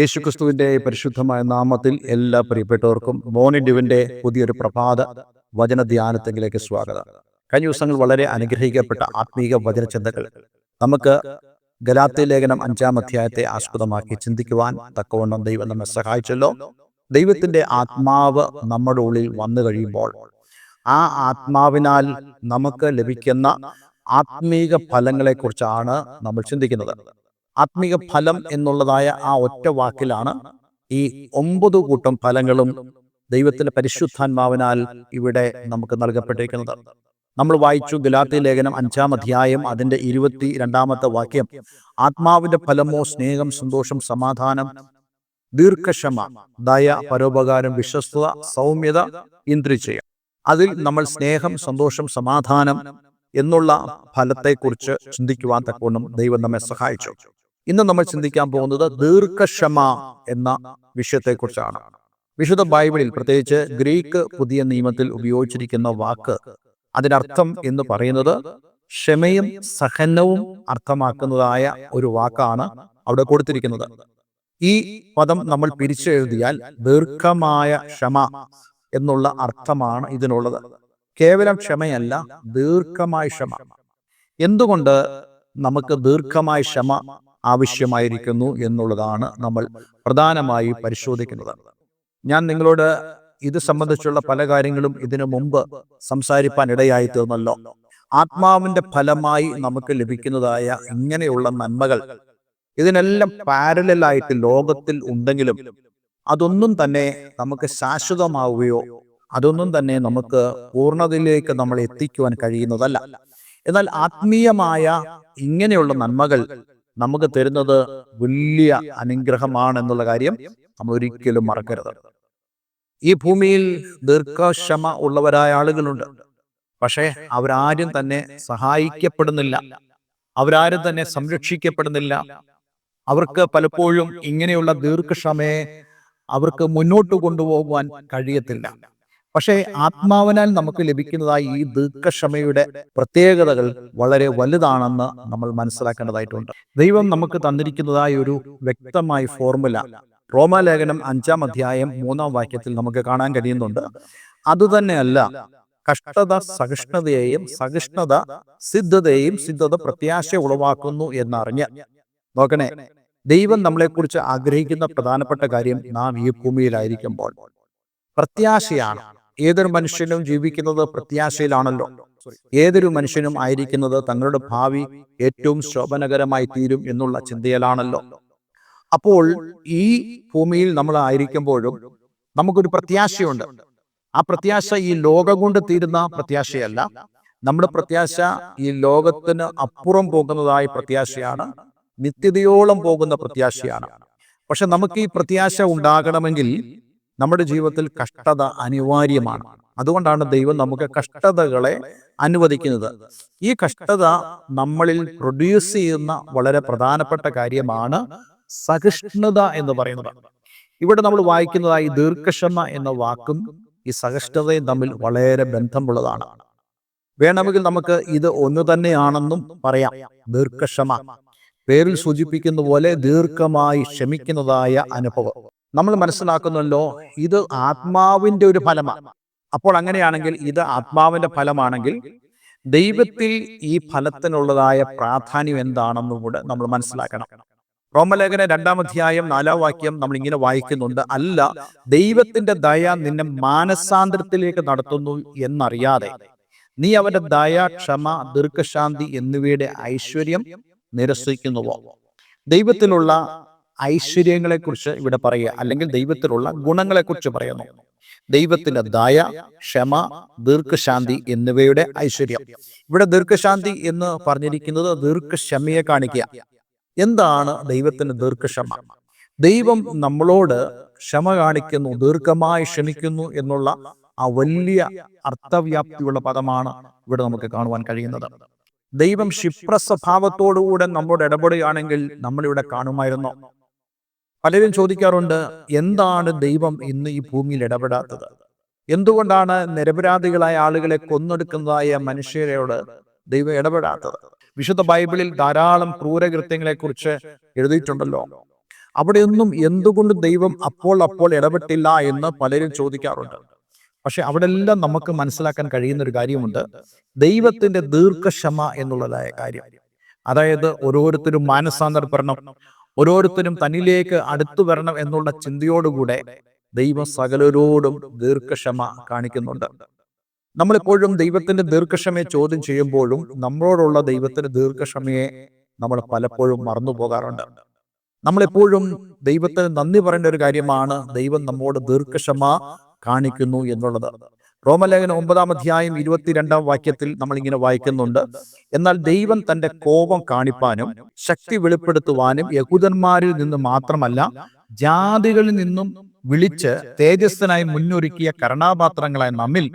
യേശുക്രിസ്തുവിന്റെ പരിശുദ്ധമായ നാമത്തിൽ എല്ലാ പ്രിയപ്പെട്ടവർക്കും മോർണിംഗ് ഡ്യൂവിന്റെ പുതിയൊരു പ്രഭാത വചന ധ്യാനത്തിലേക്ക് സ്വാഗതം. കഴിഞ്ഞ ദിവസങ്ങൾ വളരെ അനുഗ്രഹിക്കപ്പെട്ട ആത്മീക വചനചിന്തകൾ നമുക്ക് ഗലാത്യ ലേഖനം 5-ാം അധ്യായത്തെ ആസ്പദമാക്കി ചിന്തിക്കുവാൻ തക്കവണ്ണം ദൈവം നമ്മെ സഹായിച്ചല്ലോ. ദൈവത്തിന്റെ ആത്മാവ് നമ്മുടെ ഉള്ളിൽ വന്നു കഴിയുമ്പോൾ ആ ആത്മാവിനാൽ നമുക്ക് ലഭിക്കുന്ന ആത്മീക ഫലങ്ങളെക്കുറിച്ചാണ് നമ്മൾ ചിന്തിക്കുന്നത്. ആത്മീക ഫലം എന്നുള്ളതായ ആ ഒറ്റ വാക്കിലാണ് ഈ 9 കൂട്ടം ഫലങ്ങളും ദൈവത്തിന്റെ പരിശുദ്ധാത്മാവിനാൽ ഇവിടെ നമുക്ക് നൽകപ്പെട്ടിരിക്കുന്നത്. നമ്മൾ വായിച്ചു ഗലാത്യ ലേഖനം 5-ാം അധ്യായം അതിന്റെ 22-ാമത്തെ വാക്യം. ആത്മാവിന്റെ ഫലമോ സ്നേഹം, സന്തോഷം, സമാധാനം, ദീർഘക്ഷമ, ദയ, പരോപകാരം, വിശ്വസ്തത, സൗമ്യത, ഇന്ദ്രിയജയം. അതിൽ നമ്മൾ സ്നേഹം, സന്തോഷം, സമാധാനം എന്നുള്ള ഫലത്തെക്കുറിച്ച് ചിന്തിക്കുവാൻ തക്കവണ്ണം ദൈവം നമ്മെ സഹായിച്ചു. ഇന്ന് നമ്മൾ ചിന്തിക്കാൻ പോകുന്നത് ദീർഘക്ഷമ എന്ന വിഷയത്തെക്കുറിച്ചാണ്. വിശുദ്ധ ബൈബിളിൽ, പ്രത്യേകിച്ച് ഗ്രീക്ക് പുതിയ നിയമത്തിൽ ഉപയോഗിച്ചിരിക്കുന്ന വാക്ക്, അതിനർത്ഥം എന്ന് പറയുന്നത് ക്ഷമയും സഹനവും അർത്ഥമാക്കുന്നതായ ഒരു വാക്കാണ് അവിടെ കൊടുത്തിരിക്കുന്നത്. ഈ പദം നമ്മൾ പിരിച്ചെഴുതിയാൽ ദീർഘമായ ക്ഷമ എന്നുള്ള അർത്ഥമാണ് ഇതിനുള്ളത്. കേവലം ക്ഷമയല്ല, ദീർഘമായ ക്ഷമ. എന്തുകൊണ്ട് നമുക്ക് ദീർഘമായ ക്ഷമ ആവശ്യമായിരിക്കുന്നു എന്നുള്ളതാണ് നമ്മൾ പ്രധാനമായി പരിശോധിക്കുന്നത്. ഞാൻ നിങ്ങളോട് ഇത് സംബന്ധിച്ചുള്ള പല കാര്യങ്ങളും ഇതിനു മുമ്പ് സംസാരിപ്പാൻ ഇടയായി തീർന്നല്ലോ. ആത്മാവിന്റെ ഫലമായി നമുക്ക് ലഭിക്കുന്നതായ ഇങ്ങനെയുള്ള നന്മകൾ, ഇതിനെല്ലാം പാരലായിട്ട് ലോകത്തിൽ ഉണ്ടെങ്കിലും അതൊന്നും തന്നെ നമുക്ക് ശാശ്വതമാവുകയോ അതൊന്നും തന്നെ നമുക്ക് പൂർണ്ണതയിലേക്ക് നമ്മൾ എത്തിക്കുവാൻ കഴിയുന്നതല്ല. എന്നാൽ ആത്മീയമായ ഇങ്ങനെയുള്ള നന്മകൾ നമുക്ക് തരുന്നത് വലിയ അനുഗ്രഹമാണെന്നുള്ള കാര്യം നമ്മൾ ഒരിക്കലും മറക്കരുത്. ഈ ഭൂമിയിൽ ദീർഘക്ഷമ ഉള്ളവരായ ആളുകളുണ്ട്. പക്ഷേ അവരാരും തന്നെ സഹായിക്കപ്പെടുന്നില്ല, അവരാരും തന്നെ സംരക്ഷിക്കപ്പെടുന്നില്ല. അവർക്ക് പലപ്പോഴും ഇങ്ങനെയുള്ള ദീർഘക്ഷമയെ അവർക്ക് മുന്നോട്ട് കൊണ്ടുപോകുവാൻ കഴിയത്തില്ല. പക്ഷേ ആത്മാവിനാൽ നമുക്ക് ലഭിക്കുന്നതായി ഈ ദീർഘക്ഷമയുടെ പ്രത്യേകതകൾ വളരെ വലുതാണെന്ന് നമ്മൾ മനസ്സിലാക്കേണ്ടതായിട്ടുണ്ട്. ദൈവം നമുക്ക് തന്നിരിക്കുന്നതായ ഒരു വ്യക്തമായ ഫോർമുല റോമാലേഖനം 5-ാം അധ്യായം 3-ാം വാക്യത്തിൽ നമുക്ക് കാണാൻ കഴിയുന്നുണ്ട്. അതുതന്നെയല്ല, കഷ്ടത സഹിഷ്ണുതയെയും, സഹിഷ്ണുത സിദ്ധതയെയും, സിദ്ധത പ്രത്യാശ ഉളവാക്കുന്നു എന്നറിഞ്ഞ്. നോക്കണേ, ദൈവം നമ്മളെക്കുറിച്ച് ആഗ്രഹിക്കുന്ന പ്രധാനപ്പെട്ട കാര്യം, നാം ഈ ഭൂമിയിലായിരിക്കുമ്പോൾ പ്രത്യാശയാണ്. ഏതൊരു മനുഷ്യനും ജീവിക്കുന്നത് പ്രത്യാശയിലാണല്ലോ. ഏതൊരു മനുഷ്യനും ആയിരിക്കുന്നത് തങ്ങളുടെ ഭാവി ഏറ്റവും ശോഭനകരമായി തീരും എന്നുള്ള ചിന്തയിലാണല്ലോ. അപ്പോൾ ഈ ഭൂമിയിൽ നമ്മൾ ആയിരിക്കുമ്പോഴും നമുക്കൊരു പ്രത്യാശയുണ്ട്. ആ പ്രത്യാശ ഈ ലോകം കൊണ്ട് തീരുന്ന പ്രത്യാശയല്ല. നമ്മുടെ പ്രത്യാശ ഈ ലോകത്തിന് അപ്പുറം പോകുന്നതായ പ്രത്യാശയാണ്, നിത്യതയോളം പോകുന്ന പ്രത്യാശയാണ്. പക്ഷെ നമുക്ക് ഈ പ്രത്യാശ ഉണ്ടാകണമെങ്കിൽ നമ്മുടെ ജീവിതത്തിൽ കഷ്ടത അനിവാര്യമാണ്. അതുകൊണ്ടാണ് ദൈവം നമുക്ക് കഷ്ടതകളെ അനുവദിക്കുന്നത്. ഈ കഷ്ടത നമ്മളിൽ പ്രൊഡ്യൂസ് ചെയ്യുന്ന വളരെ പ്രധാനപ്പെട്ട കാര്യമാണ് സഹിഷ്ണുത എന്ന് പറയുന്നത്. ഇവിടെ നമ്മൾ വായിക്കുന്നതായി ദീർഘക്ഷമ എന്ന വാക്കും ഈ സഹിഷ്ണുതയും തമ്മിൽ വളരെ ബന്ധമുള്ളതാണ്. വേണമെങ്കിൽ നമുക്ക് ഇത് ഒന്ന് തന്നെയാണെന്നും പറയാം. ദീർഘക്ഷമ പേരിൽ സൂചിപ്പിക്കുന്ന പോലെ ദീർഘമായി ക്ഷമിക്കുന്നതായ അനുഭവം നമ്മൾ മനസ്സിലാക്കുന്നല്ലോ. ഇത് ആത്മാവിന്റെ ഒരു ഫലമാണ്. അപ്പോൾ അങ്ങനെയാണെങ്കിൽ ഇത് ആത്മാവിന്റെ ഫലമാണെങ്കിൽ ദൈവത്തിൽ ഈ ഫലത്തിനുള്ളതായ പ്രാധാന്യം എന്താണെന്നും കൂടെ നമ്മൾ മനസ്സിലാക്കണം. റോമലേഖനം 2-ാം അധ്യായം 4-ാം വാക്യം നമ്മൾ ഇങ്ങനെ വായിക്കുന്നുണ്ട്. അല്ല, ദൈവത്തിന്റെ ദയ നിന്നെ മാനസാന്തരത്തിലേക്ക് നടത്തുന്നു എന്നറിയാതെ നീ അവന്റെ ദയ, ക്ഷമ, ദീർഘശാന്തി എന്നിവയുടെ ഐശ്വര്യം നിരസിക്കുന്നുവോ? ദൈവത്തിലുള്ള ഐശ്വര്യങ്ങളെ കുറിച്ച് ഇവിടെ പറയുക, അല്ലെങ്കിൽ ദൈവത്തിലുള്ള ഗുണങ്ങളെ കുറിച്ച് പറയുന്നു. ദൈവത്തിന്റെ ദയ, ക്ഷമ, ദീർഘശാന്തി എന്നിവയുടെ ഐശ്വര്യം. ഇവിടെ ദീർഘശാന്തി എന്ന് പറഞ്ഞിരിക്കുന്നത് ദീർഘക്ഷമയെ കാണിക്കുക. എന്താണ് ദൈവത്തിന് ദീർഘക്ഷമ? ദൈവം നമ്മളോട് ക്ഷമ കാണിക്കുന്നു, ദീർഘമായി ക്ഷമിക്കുന്നു എന്നുള്ള ആ വലിയ അർത്ഥവ്യാപ്തിയുള്ള പദമാണ് ഇവിടെ നമുക്ക് കാണുവാൻ കഴിയുന്നത്. ദൈവം ക്ഷിപ്ര സ്വഭാവത്തോടുകൂടെ നമ്മോട് ഇടപെടുകയാണെങ്കിൽ നമ്മളിവിടെ കാണുമായിരുന്നോ? പലരും ചോദിക്കാറുണ്ട്, എന്താണ് ദൈവം ഇന്ന് ഈ ഭൂമിയിൽ ഇടപെടാത്തത്? എന്തുകൊണ്ടാണ് നിരപരാധികളായ ആളുകളെ കൊന്നൊടുക്കുന്നതായ മനുഷ്യരോട് ദൈവം ഇടപെടാത്തത്? വിശുദ്ധ ബൈബിളിൽ ധാരാളം ക്രൂരകൃത്യങ്ങളെ കുറിച്ച് എഴുതിയിട്ടുണ്ടല്ലോ. അവിടെയൊന്നും എന്തുകൊണ്ട് ദൈവം അപ്പോൾ ഇടപെട്ടില്ല എന്ന് പലരും ചോദിക്കാറുണ്ട്. പക്ഷെ അവിടെ എല്ലാം നമുക്ക് മനസ്സിലാക്കാൻ കഴിയുന്ന ഒരു കാര്യമുണ്ട്. ദൈവത്തിന്റെ ദീർഘക്ഷമ എന്നുള്ളതായ കാര്യം. അതായത് ഓരോരുത്തരും മാനസാന്തരപ്പെടണം, ഓരോരുത്തരും തന്നിലേക്ക് അടുത്തു വരണം എന്നുള്ള ചിന്തയോടുകൂടെ ദൈവം സകലരോടും ദീർഘക്ഷമ കാണിക്കുന്നുണ്ട്. നമ്മളെപ്പോഴും ദൈവത്തിന്റെ ദീർഘക്ഷമയെ ചോദ്യം ചെയ്യുമ്പോഴും നമ്മളോടുള്ള ദൈവത്തിന്റെ ദീർഘക്ഷമയെ നമ്മൾ പലപ്പോഴും മറന്നു പോകാറുണ്ട്. നമ്മളെപ്പോഴും ദൈവത്തിന് നന്ദി പറയേണ്ട ഒരു കാര്യമാണ് ദൈവം നമ്മോട് ദീർഘക്ഷമ കാണിക്കുന്നു എന്നുള്ളത്. റോമലേഖനം 9-ാം അധ്യായം 22-ാം വാക്യത്തിൽ നമ്മൾ ഇങ്ങനെ വായിക്കുന്നുണ്ട്, എന്നാൽ ദൈവം തന്റെ കോപം കാണിപ്പാനും ശക്തി വെളിപ്പെടുത്തുവാനും യഹൂദന്മാരിൽ നിന്ന് മാത്രമല്ല ജാതികളിൽ നിന്നും വിളിച്ച് തേജസ്സിനായി മുന്നൊരുക്കിയ കരുണാപാത്രങ്ങളായ നമ്മിൽ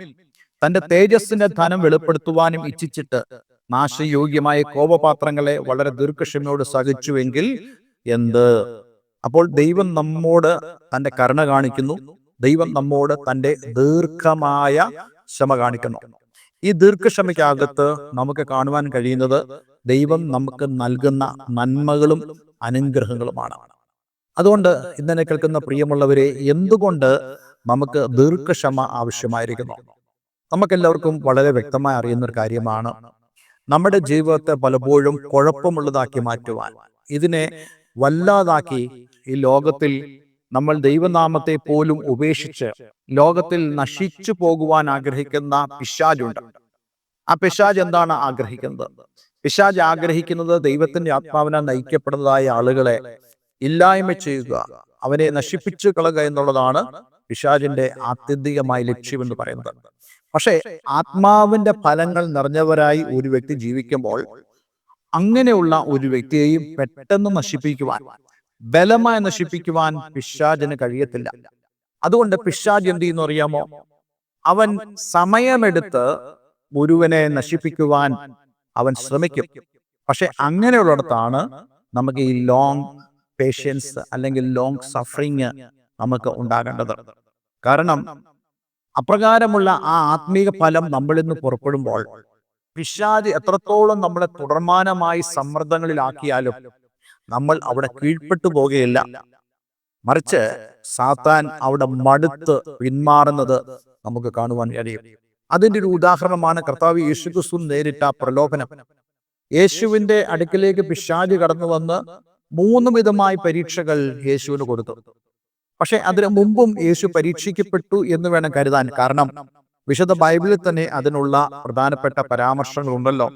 തന്റെ തേജസ്സിന്റെ ധനം വെളിപ്പെടുത്തുവാനും ഇച്ഛിച്ചിട്ട് നാശയോഗ്യമായ കോപപാത്രങ്ങളെ വളരെ ദീർഘക്ഷമയോട് സഹിച്ചുവെങ്കിൽ എന്ത്? അപ്പോൾ ദൈവം നമ്മോട് തന്റെ കരുണ കാണിക്കുന്നു, ദൈവം നമ്മോട് തന്റെ ദീർഘമായ ക്ഷമ കാണിക്കുന്നു. ഈ ദീർഘക്ഷമയ്ക്കകത്ത് നമുക്ക് കാണുവാൻ കഴിയുന്നത് ദൈവം നമുക്ക് നൽകുന്ന നന്മകളും അനുഗ്രഹങ്ങളുമാണ്. അതുകൊണ്ട് ഇന്നെ കേൾക്കുന്ന പ്രിയമുള്ളവരെ, എന്തുകൊണ്ട് നമുക്ക് ദീർഘക്ഷമ ആവശ്യമായിരിക്കുന്നു? നമുക്കെല്ലാവർക്കും വളരെ വ്യക്തമായി അറിയുന്ന ഒരു കാര്യമാണ്, നമ്മുടെ ജീവിതത്തെ പലപ്പോഴും കുഴപ്പമുള്ളതാക്കി മാറ്റുവാൻ, ഇതിനെ വല്ലാതാക്കി ഈ ലോകത്തിൽ നമ്മൾ ദൈവനാമത്തെ പോലും ഉപേക്ഷിച്ച് ലോകത്തിൽ നശിച്ചു പോകുവാൻ ആഗ്രഹിക്കുന്ന പിശാചുണ്ട്. ആ പിശാച് എന്താണ് ആഗ്രഹിക്കുന്നത്? പിശാച് ആഗ്രഹിക്കുന്നത് ദൈവത്തിന്റെ ആത്മാവിനാൽ നയിക്കപ്പെടുന്നതായ ആളുകളെ ഇല്ലായ്മ ചെയ്യുക, അവനെ നശിപ്പിച്ചു കളയുക എന്നുള്ളതാണ് പിശാചിന്റെ ആത്യന്തികമായ ലക്ഷ്യമെന്ന് പറയുന്നത്. പക്ഷേ ആത്മാവിന്റെ ഫലങ്ങൾ നിറഞ്ഞവരായി ഒരു വ്യക്തി ജീവിക്കുമ്പോൾ അങ്ങനെയുള്ള ഒരു വ്യക്തിയെയും പെട്ടെന്ന് നശിപ്പിക്കുവാൻ, ബലമായി നശിപ്പിക്കുവാൻ പിശാചിന് കഴിയത്തില്ല. അതുകൊണ്ട് പിശാച് എന്ത് ചെയ്യുന്നു അറിയാമോ? അവൻ സമയമെടുത്ത് ഒരുവനെ നശിപ്പിക്കുവാൻ അവൻ ശ്രമിക്കും. പക്ഷെ അങ്ങനെയുള്ളിടത്താണ് നമുക്ക് ഈ ലോങ് പേഷ്യൻസ് അല്ലെങ്കിൽ ലോങ് സഫറിങ് നമുക്ക് ഉണ്ടാകേണ്ടത്. കാരണം അപ്രകാരമുള്ള ആ ആത്മീക ഫലം നമ്മളിൽ നിന്ന് പുറപ്പെടുമ്പോൾ പിശാച് എത്രത്തോളം നമ്മളെ തുടർമാനമായി സമ്മർദ്ദങ്ങളിലാക്കിയാലും നമ്മൾ അവിടെ കീഴ്പ്പെട്ടു പോകുകയില്ല. മറിച്ച് സാത്താൻ അവിടെ മടുത്ത് പിന്മാറുന്നത് നമുക്ക് കാണുവാൻ കഴിയും. അതിന്റെ ഒരു ഉദാഹരണമാണ് കർത്താവ് യേശുക്രിസ്തു നേരിട്ട പ്രലോഭനം. യേശുവിന്റെ അടുക്കിലേക്ക് പിശാച് കടന്നു വന്ന് 3 വിധമായ പരീക്ഷകൾ യേശുവിന് കൊടുത്തു. പക്ഷെ അതിനു മുമ്പും യേശു പരീക്ഷിക്കപ്പെട്ടു എന്ന് വേണം കരുതാൻ. കാരണം വിശുദ്ധ ബൈബിളിൽ തന്നെ അതിനുള്ള പ്രധാനപ്പെട്ട പരാമർശങ്ങളുണ്ടല്ലോ.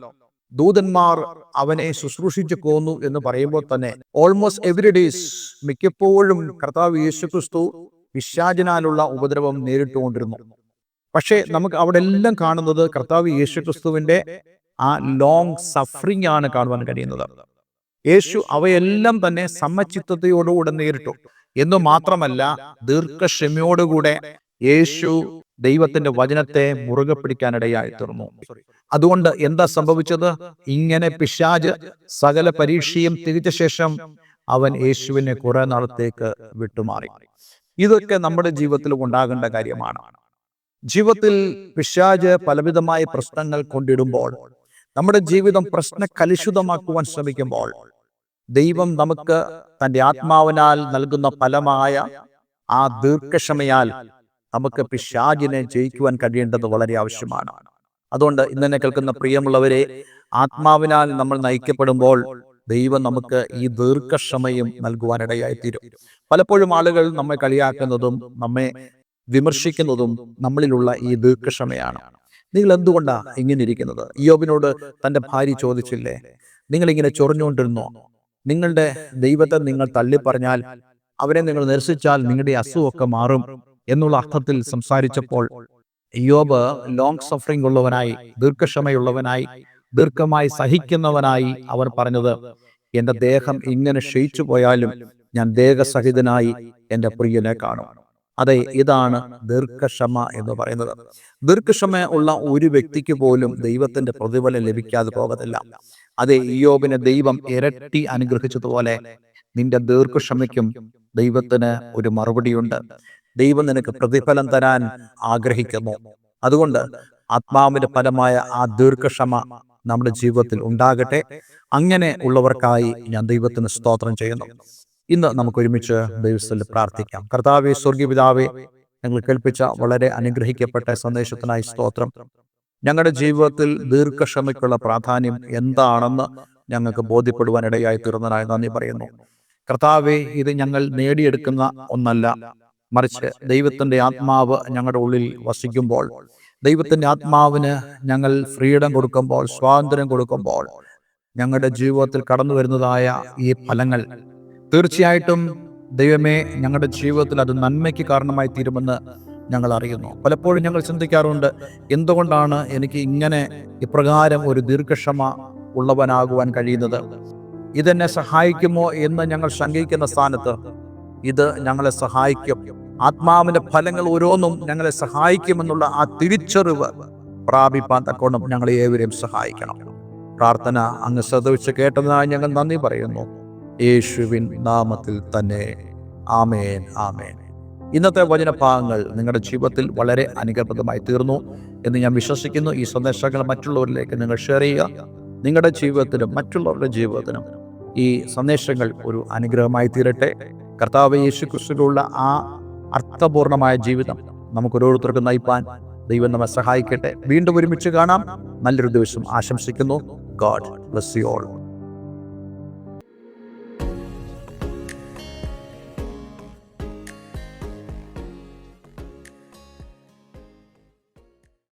ദൂതന്മാർ അവനെ ശുശ്രൂഷിച്ചു പോന്നു എന്ന് പറയുമ്പോൾ തന്നെ ഓൾമോസ്റ്റ് എവറി ഡേയ്സ്, മിക്കപ്പോഴും കർത്താവ് യേശുക്രിസ്തു പിശാചിനാലുള്ള ഉപദ്രവം നേരിട്ടുകൊണ്ടിരുന്നു. പക്ഷേ നമുക്ക് അവിടെ എല്ലാം കാണുന്നത് കർത്താവ് യേശുക്രിസ്തുവിന്റെ ആ ലോങ് സഫറിംഗ് ആണ് കാണുവാൻ കഴിയുന്നത്. യേശു അവയെല്ലാം തന്നെ സമചിത്തതയോടുകൂടെ നേരിട്ടു എന്ന് മാത്രമല്ല, ദീർഘക്ഷമയോടുകൂടെ യേശു ദൈവത്തിന്റെ വചനത്തെ മുറുകെ പിടിക്കാനിടയായി തീർന്നു. അതുകൊണ്ട് എന്താ സംഭവിച്ചത്? ഇങ്ങനെ പിശാച് സകല പരീക്ഷയും തിരിച്ച ശേഷം അവൻ യേശുവിനെ കുറെ നാളത്തേക്ക് വിട്ടുമാറി. ഇതൊക്കെ നമ്മുടെ ജീവിതത്തിൽ ഉണ്ടാകേണ്ട കാര്യമാണ്. ജീവിതത്തിൽ പിശാച് പലവിധമായ പ്രശ്നങ്ങൾ കൊണ്ടിടുമ്പോൾ, നമ്മുടെ ജീവിതം പ്രശ്ന കലുഷിതമാക്കുവാൻ ശ്രമിക്കുമ്പോൾ, ദൈവം നമുക്ക് തന്റെ ആത്മാവിനാൽ നൽകുന്ന ഫലമായ ആ ദീർഘക്ഷമയാൽ നമുക്ക് പിശാചിനെ ജയിക്കുവാൻ കഴിയേണ്ടത് വളരെ ആവശ്യമാണ്. അതുകൊണ്ട് ഇന്നെ കേൾക്കുന്ന പ്രിയമുള്ളവരെ, ആത്മാവിനാൽ നമ്മൾ നയിക്കപ്പെടുമ്പോൾ ദൈവം നമുക്ക് ഈ ദീർഘക്ഷമയും നൽകുവാനിടയായിത്തീരും. പലപ്പോഴും ആളുകൾ നമ്മെ കളിയാക്കുന്നതും നമ്മെ വിമർശിക്കുന്നതും നമ്മളിലുള്ള ഈ ദീർഘക്ഷമയാണ്. നിങ്ങൾ എന്തുകൊണ്ടാ ഇങ്ങനെ ഇരിക്കുന്നത്? ഇയ്യോബിനോട് തന്റെ ഭാര്യ ചോദിച്ചില്ലേ, നിങ്ങളിങ്ങനെ ചൊറിഞ്ഞുകൊണ്ടിരുന്നോ? നിങ്ങളുടെ ദൈവത്തെ നിങ്ങൾ തള്ളിപ്പറഞ്ഞാൽ, അവരെ നിങ്ങൾ നിരസിച്ചാൽ നിങ്ങളുടെ അസുഖമൊക്കെ മാറും എന്നുള്ള അർത്ഥത്തിൽ സംസാരിച്ചപ്പോൾ ഇയ്യോബ് ലോങ് സഫറിംഗ് ഉള്ളവനായി, ദീർഘക്ഷമയുള്ളവനായി, ദീർഘമായി സഹിക്കുന്നവനായി അവർ പറഞ്ഞത്, എന്റെ ദേഹം ഇങ്ങനെ ക്ഷയിച്ചു പോയാലും ഞാൻ ദേഹസഹിതനായി എന്റെ പ്രിയനെ കാണും. അതെ, ഇതാണ് ദീർഘക്ഷമ എന്ന് പറയുന്നത്. ദീർഘക്ഷമ ഉള്ള ഒരു വ്യക്തിക്ക് പോലും ദൈവത്തിന്റെ പ്രതിഫലം ലഭിക്കാതെ പോകത്തില്ല. അതെ, ഇയ്യോബിനെ ദൈവം ഇരട്ടി അനുഗ്രഹിച്ചതുപോലെ നിന്റെ ദീർഘക്ഷമയ്ക്കും ദൈവത്തിന് ഒരു മറുപടിയുണ്ട്. ദൈവം നിനക്ക് പ്രതിഫലം തരാൻ ആഗ്രഹിക്കുന്നു. അതുകൊണ്ട് ആത്മാവിന്റെ ഫലമായ ആ ദീർഘക്ഷമ നമ്മുടെ ജീവിതത്തിൽ ഉണ്ടാകട്ടെ. അങ്ങനെ ഉള്ളവർക്കായി ഞാൻ ദൈവത്തിന് സ്തോത്രം ചെയ്യുന്നു. ഇന്ന് നമുക്ക് ഒരുമിച്ച് ദൈവത്തിൽ പ്രാർത്ഥിക്കാം. കർത്താവേ, സ്വർഗീയ പിതാവേ, ഞങ്ങൾ കേൾപ്പിച്ച വളരെ അനുഗ്രഹിക്കപ്പെട്ട സന്ദേശത്തിനായി സ്തോത്രം. ഞങ്ങളുടെ ജീവിതത്തിൽ ദീർഘക്ഷമയ്ക്കുള്ള പ്രാധാന്യം എന്താണെന്ന് ഞങ്ങൾക്ക് ബോധ്യപ്പെടുവാൻ ഇടയായി തീർന്നതിനായി നന്ദി പറയുന്നു. കർത്താവേ, ഇത് ഞങ്ങൾ നേടിയെടുക്കുന്ന ഒന്നല്ല, മറിച്ച് ദൈവത്തിൻ്റെ ആത്മാവ് ഞങ്ങളുടെ ഉള്ളിൽ വസിക്കുമ്പോൾ, ദൈവത്തിൻ്റെ ആത്മാവിന് ഞങ്ങൾ ഫ്രീഡം കൊടുക്കുമ്പോൾ, സ്വാതന്ത്ര്യം കൊടുക്കുമ്പോൾ, ഞങ്ങളുടെ ജീവിതത്തിൽ കടന്നു വരുന്നതായ ഈ ഫലങ്ങൾ തീർച്ചയായിട്ടും ദൈവമേ, ഞങ്ങളുടെ ജീവിതത്തിൽ അത് നന്മയ്ക്ക് കാരണമായി തീരുമെന്ന് ഞങ്ങൾ അറിയുന്നു. പലപ്പോഴും ഞങ്ങൾ ചിന്തിക്കാറുണ്ട്, എന്തുകൊണ്ടാണ് എനിക്ക് ഇങ്ങനെ ഇപ്രകാരം ഒരു ദീർഘക്ഷമ ഉള്ളവനാകുവാൻ കഴിയുന്നത്? ഇതെന്നെ സഹായിക്കുമോ എന്ന് ഞങ്ങൾ ശങ്കിക്കുന്ന സ്ഥാനത്ത് ഇത് ഞങ്ങളെ സഹായിക്കും. ആത്മാവിന്റെ ഫലങ്ങൾ ഓരോന്നും ഞങ്ങളെ സഹായിക്കുമെന്നുള്ള ആ തിരിച്ചറിവ് പ്രാപിപ്പാൻ തക്കോണം ഞങ്ങളെ ഏവരെയും സഹായിക്കണം. പ്രാർത്ഥന അങ്ങ് ശ്രദ്ധിച്ച് കേട്ടതിനായി ഞങ്ങൾ നന്ദി പറയുന്നു. യേശുവിൻ നാമത്തിൽ തന്നെ ആമേൻ, ആമേൻ. ഇന്നത്തെ വചനഭാഗങ്ങൾ നിങ്ങളുടെ ജീവിതത്തിൽ വളരെ അനുഗ്രഹപ്രദമായി തീർന്നു എന്ന് ഞാൻ വിശ്വസിക്കുന്നു. ഈ സന്ദേശങ്ങൾ മറ്റുള്ളവരിലേക്ക് നിങ്ങൾ ഷെയർ ചെയ്യുക. നിങ്ങളുടെ ജീവിതത്തിനും മറ്റുള്ളവരുടെ ജീവിതത്തിനും ഈ സന്ദേശങ്ങൾ ഒരു അനുഗ്രഹമായി തീരട്ടെ. കർത്താവ് യേശു ക്രിസ്തുവിലുള്ള ആ അർത്ഥപൂർണമായ ജീവിതം നമുക്ക് ഓരോരുത്തർക്കും നയിപ്പാൻ ദൈവം നമ്മെ സഹായിക്കട്ടെ. വീണ്ടും ഒരുമിച്ച് കാണാം. നല്ലൊരു ദിവസം ആശംസിക്കുന്നു. God bless you all.